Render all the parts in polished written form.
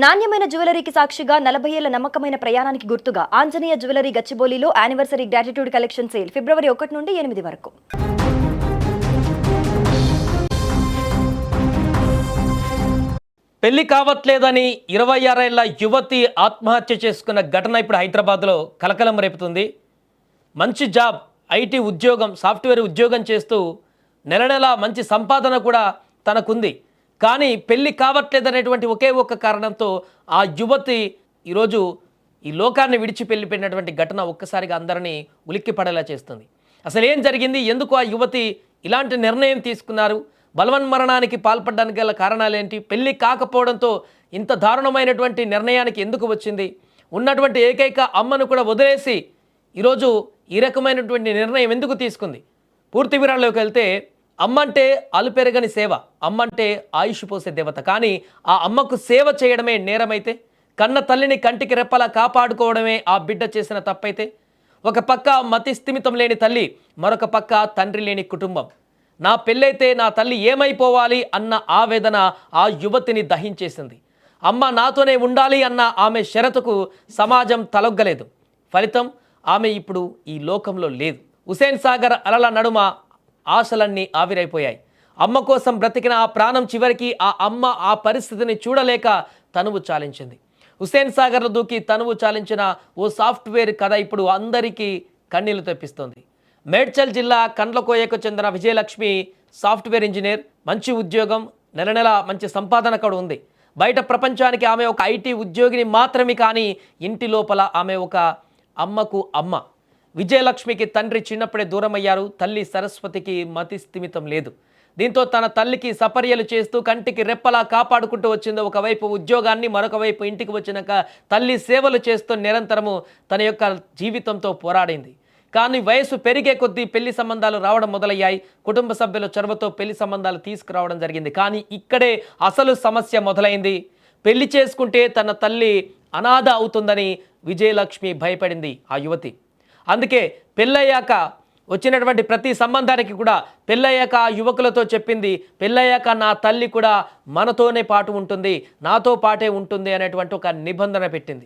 నాణ్యమైన జ్యువెలరీకి సాక్షిగా 40 ఏళ్ల నమ్మకమైన ప్రయాణానికి గుర్తుగా ఆంజనేయ జ్యువెలరీ గచ్చిబౌలిలో anniversary gratitude collection sale February 1 నుండి 8 వరకు. పెళ్లి కావట్లేదని 26 ఏళ్ల యువతి ఆత్మహత్య చేసుకున్న ఘటన ఇప్పుడు హైదరాబాద్లో కలకలం రేపుతుంది. మంచి జాబ్, ఐటీ ఉద్యోగం, సాఫ్ట్వేర్ ఉద్యోగం చేస్తూ నెల నెల మంచి సంపాదన కూడా తనకుంది. కానీ పెళ్లి కావట్లేదనేటువంటి ఒకే ఒక్క కారణంతో ఆ యువతి ఈరోజు ఈ లోకాన్ని విడిచి వెళ్ళిపోయినటువంటి ఘటన ఒక్కసారిగా అందరినీ ఉలిక్కిపడేలా చేస్తుంది. అసలు ఏం జరిగింది, ఎందుకు ఆ యువతి ఇలాంటి నిర్ణయం తీసుకున్నారు, బలవన్మరణానికి పాల్పడడానికి గల కారణాలేంటి, పెళ్లి కాకపోవడంతో ఇంత దారుణమైనటువంటి నిర్ణయానికి ఎందుకు వచ్చింది, ఉన్నటువంటి ఏకైక అమ్మను కూడా వదిలేసి ఈరోజు ఈ రకమైనటువంటి నిర్ణయం ఎందుకు తీసుకుంది, పూర్తి వివరాల్లోకి వెళ్తే అమ్మంటే అలుపెరగని సేవ, అమ్మంటే ఆయుష్ పోసే దేవత. కానీ ఆ అమ్మకు సేవ చేయడమే నేరమైతే, కన్న తల్లిని కంటికి రెప్పలా కాపాడుకోవడమే ఆ బిడ్డ చేసిన తప్పైతే, ఒక పక్క మతి స్థిమితం లేని తల్లి, మరొక పక్క తండ్రి లేని కుటుంబం, నా పెళ్ళైతే నా తల్లి ఏమైపోవాలి అన్న ఆవేదన ఆ యువతిని దహించేసింది. అమ్మ నాతోనే ఉండాలి అన్న ఆమె షరతుకు సమాజం తలొగ్గలేదు. ఫలితం ఆమె ఇప్పుడు ఈ లోకంలో లేదు. హుసేన్ సాగర్ అలల నడుమ ఆశలన్నీ ఆవిరైపోయాయి. అమ్మ కోసం బ్రతికిన ఆ ప్రాణం చివరికి ఆ అమ్మ ఆ పరిస్థితిని చూడలేక తనువు చాలించింది. హుసేన్ సాగర్లో దూకి తనువు చాలించిన ఓ సాఫ్ట్వేర్ కథ ఇప్పుడు అందరికీ కన్నీళ్లు తెప్పిస్తోంది. మేడ్చల్ జిల్లా కండ్లకోయకు చెందిన విజయలక్ష్మి సాఫ్ట్వేర్ ఇంజనీర్, మంచి ఉద్యోగం, నెల నెల మంచి సంపాదన కూడా ఉంది. బయట ప్రపంచానికి ఆమె ఒక ఐటీ ఉద్యోగిని మాత్రమే, కానీ ఇంటి లోపల ఆమె ఒక అమ్మకు అమ్మ. విజయలక్ష్మికి తండ్రి చిన్నప్పుడే దూరమయ్యారు. తల్లి సరస్వతికి మతి స్థిమితం లేదు. దీంతో తన తల్లికి సపర్యలు చేస్తూ కంటికి రెప్పలా కాపాడుకుంటూ వచ్చింది. ఒకవైపు ఉద్యోగాన్ని, మరొక వైపు ఇంటికి వచ్చినాక తల్లి సేవలు చేస్తూ నిరంతరము తన యొక్క జీవితంతో పోరాడింది. కానీ వయసు పెరిగే కొద్దీ పెళ్లి సంబంధాలు రావడం మొదలయ్యాయి. కుటుంబ సభ్యుల చొరవతో పెళ్లి సంబంధాలు తీసుకురావడం జరిగింది. కానీ ఇక్కడే అసలు సమస్య మొదలైంది. పెళ్లి చేసుకుంటే తన తల్లి అనాథ అవుతుందని విజయలక్ష్మి భయపడింది ఆ యువతి. అందుకే పెళ్ళయ్యాక వచ్చినటువంటి ప్రతి సంబంధానికి కూడా పెళ్ళయ్యాక ఆ యువకులతో చెప్పింది, పెళ్ళయ్యాక నా తల్లి కూడా మనతోనే పాటు ఉంటుంది, నాతో పాటే ఉంటుంది అనేటువంటి ఒక నిబంధన పెట్టింది.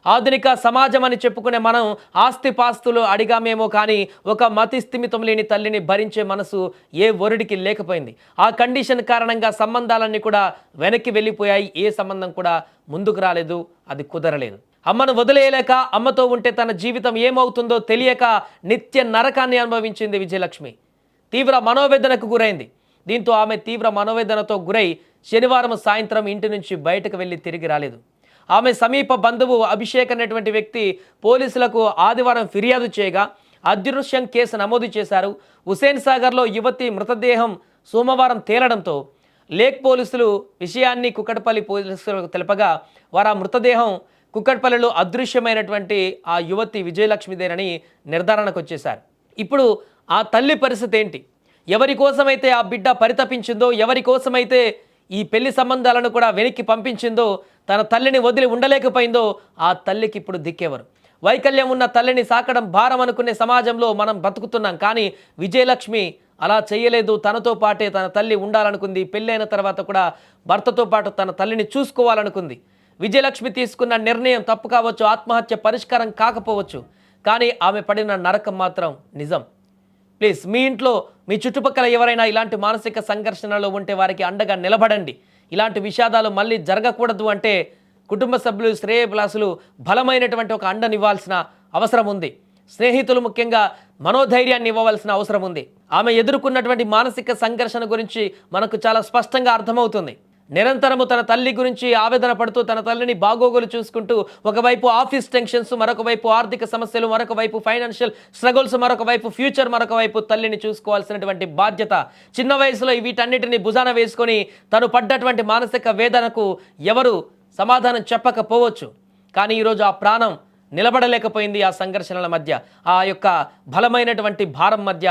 ఆధునిక సమాజం అని చెప్పుకునే మనం ఆస్తిపాస్తులు అడిగామేమో, కానీ ఒక మతి స్థిమితం లేని తల్లిని భరించే మనసు ఏ వరుడికి లేకపోయింది. ఆ కండిషన్ కారణంగా సంబంధాలన్నీ కూడా వెనక్కి వెళ్ళిపోయాయి. ఏ సంబంధం కూడా ముందుకు రాలేదు, అది కుదరలేదు. అమ్మను వదిలేయలేక, అమ్మతో ఉంటే తన జీవితం ఏమవుతుందో తెలియక నిత్య నరకాన్ని అనుభవించింది విజయలక్ష్మి. తీవ్ర మనోవేదనకు గురైంది. దీంతో ఆమె తీవ్ర మనోవేదనతో గురై శనివారం సాయంత్రం ఇంటి నుంచి బయటకు వెళ్ళి తిరిగి రాలేదు. ఆమె సమీప బంధువు అభిషేక్ అనేటువంటి వ్యక్తి పోలీసులకు ఆదివారం ఫిర్యాదు చేయగా అదృశ్యం కేసు నమోదు చేశారు. హుసేన్ సాగర్లో యువతి మృతదేహం సోమవారం తేలడంతో లేక్ పోలీసులు విషయాన్ని కుక్కటపల్లి పోలీసులకు తెలపగా వారు ఆ మృతదేహం కుక్కట్పల్లిలో అదృశ్యమైనటువంటి ఆ యువతి విజయలక్ష్మిదేనని నిర్ధారణకు వచ్చేశారు. ఇప్పుడు ఆ తల్లి పరిస్థితి ఏంటి? ఎవరి కోసమైతే ఆ బిడ్డ పరితపించిందో, ఎవరి కోసమైతే ఈ పెళ్లి సంబంధాలను కూడా వెనక్కి పంపించిందో, తన తల్లిని వదిలి ఉండలేకపోయిందో, ఆ తల్లికి ఇప్పుడు దిక్కెవరు? వైకల్యం ఉన్న తల్లిని సాకడం భారం అనుకునే సమాజంలో మనం బతుకుతున్నాం. కానీ విజయలక్ష్మి అలా చేయలేదు. తనతో పాటే తన తల్లి ఉండాలనుకుంది. పెళ్ళైన తర్వాత కూడా భర్తతో పాటు తన తల్లిని చూసుకోవాలనుకుంది. విజయలక్ష్మి తీసుకున్న నిర్ణయం తప్పు కావచ్చు, ఆత్మహత్య పరిష్కారం కాకపోవచ్చు, కానీ ఆమె పడిన నరకం మాత్రం నిజం. ప్లీజ్ మీ ఇంట్లో, మీ చుట్టుపక్కల ఎవరైనా ఇలాంటి మానసిక సంఘర్షణలో ఉంటే వారికి అండగా నిలబడండి. ఇలాంటి విషాదాలు మళ్ళీ జరగకూడదు అంటే కుటుంబ సభ్యులు, శ్రేయభిలాషులు బలమైనటువంటి ఒక అండనివ్వాల్సిన అవసరం ఉంది. స్నేహితులు ముఖ్యంగా మనోధైర్యాన్ని ఇవ్వవలసిన అవసరం ఉంది. ఆమె ఎదుర్కొన్నటువంటి మానసిక సంఘర్షణ గురించి మనకు చాలా స్పష్టంగా అర్థమవుతుంది. నిరంతరము తన తల్లి గురించి ఆవేదన పడుతూ తన తల్లిని బాగోగులు చూసుకుంటూ, ఒకవైపు ఆఫీస్ టెన్షన్స్, మరొక వైపు ఆర్థిక సమస్యలు, మరొక వైపు ఫైనాన్షియల్ స్ట్రగుల్స్, మరొక వైపు ఫ్యూచర్, మరొక వైపు తల్లిని చూసుకోవాల్సినటువంటి బాధ్యత. చిన్న వయసులో వీటన్నిటిని భుజాన వేసుకొని తను పడ్డటువంటి మానసిక వేదనకు ఎవరు సమాధానం చెప్పకపోవచ్చు. కానీ ఈరోజు ఆ ప్రాణం నిలబడలేకపోయింది. ఆ సంఘర్షణల మధ్య, ఆ యొక్క బలమైనటువంటి భారం మధ్య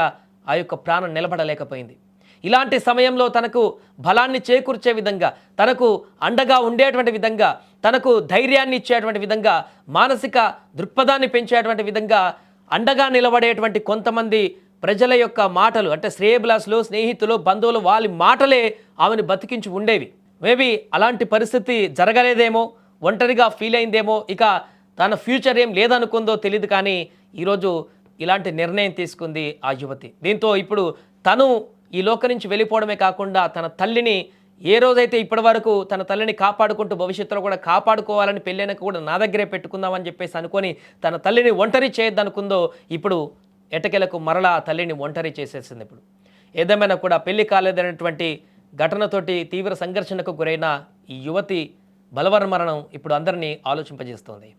ఆ యొక్క ప్రాణం నిలబడలేకపోయింది. ఇలాంటి సమయంలో తనకు బలాన్ని చేకూర్చే విధంగా, తనకు అండగా ఉండేటువంటి విధంగా, తనకు ధైర్యాన్ని ఇచ్చేటువంటి విధంగా, మానసిక దృక్పథాన్ని పెంచేటువంటి విధంగా అండగా నిలబడేటువంటి కొంతమంది ప్రజల యొక్క మాటలు, అంటే శ్రేయభిలాషులు, స్నేహితులు, బంధువులు, వాళ్ళ మాటలే ఆమెను బతికించి ఉండేవి. మేబీ అలాంటి పరిస్థితి జరగలేదేమో, ఒంటరిగా ఫీల్ అయిందేమో, ఇక తన ఫ్యూచర్ ఏం లేదనుకుందో తెలియదు, కానీ ఈరోజు ఇలాంటి నిర్ణయం తీసుకుంది ఆ యువతి. దీంతో ఇప్పుడు తను ఈ లోకం నుంచి వెళ్ళిపోవడమే కాకుండా తన తల్లిని ఏ రోజైతే ఇప్పటివరకు తన తల్లిని కాపాడుకుంటూ భవిష్యత్తులో కూడా కాపాడుకోవాలని పెళ్ళైనాక కూడా నా దగ్గరే పెట్టుకుందామని చెప్పేసి అనుకొని తన తల్లిని ఒంటరి చేయొద్దనుకుందో, ఇప్పుడు ఎటకెలకు మరలా ఆ తల్లిని ఒంటరి చేసేసింది. ఇప్పుడు ఏదేమైనా కూడా పెళ్లి కాలేదనేటువంటి ఘటనతోటి తీవ్ర సంఘర్షణకు గురైన ఈ యువతి బలవన్మరణం ఇప్పుడు అందరినీ ఆలోచింపజేస్తోంది.